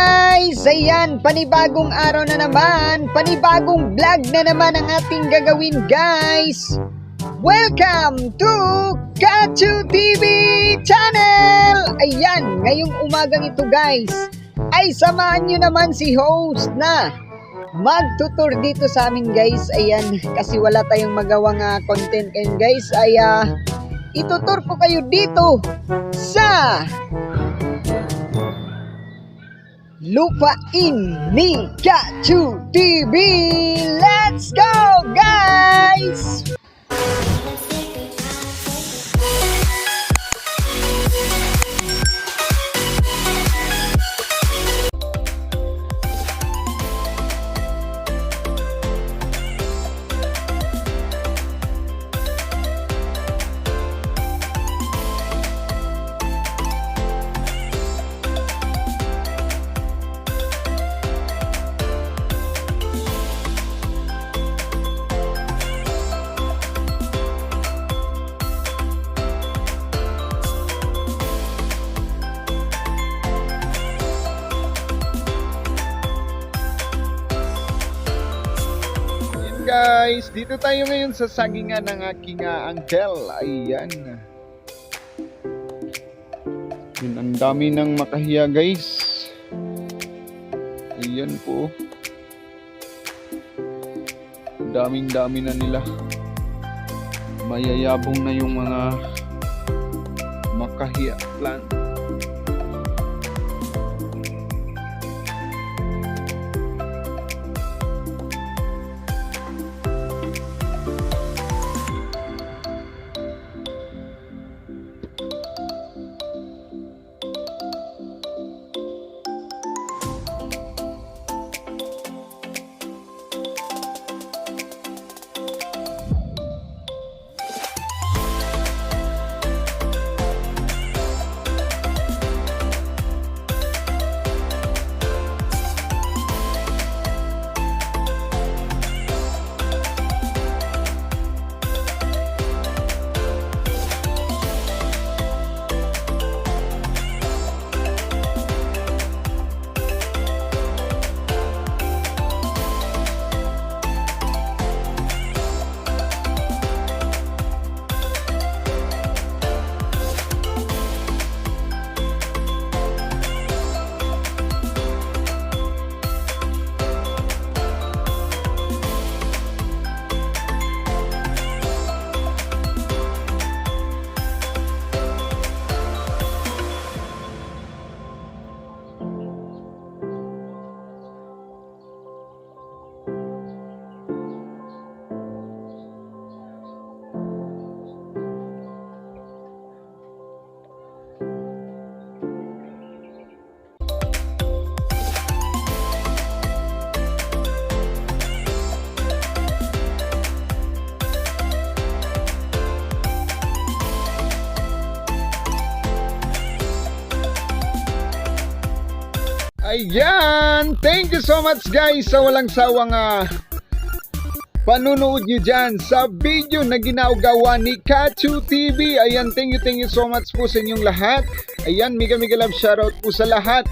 guys! Ayan, panibagong araw na naman, panibagong vlog na naman ang ating gagawin guys. Welcome to Kachu TV channel! Ayan, ngayong umagang ito guys, ay samahan nyo naman si host na magtutur dito sa amin guys. Ayan, kasi wala tayong magawang content ngayon guys, ay itutur ko kayo dito sa lupain ni Kachu TV. Let's go guys! Guys, dito tayo ngayon sa sagingan ng aking uncle. Ayan. Yun, ang dami ng makahiya guys. Ayan po. Daming-dami na nila. Mayayabong na yung mga makahiya plant. Ayan, thank you so much guys sa walang sawang panunood nyo dyan sa video na ginagawa ni Kachu TV. Ayan, thank you so much po sa inyong lahat. Ayan, mega love shoutout po sa lahat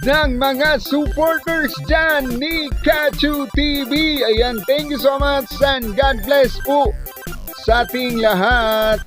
ng mga supporters dyan ni Kachu TV. Ayan, thank you so much and God bless po sa ating lahat.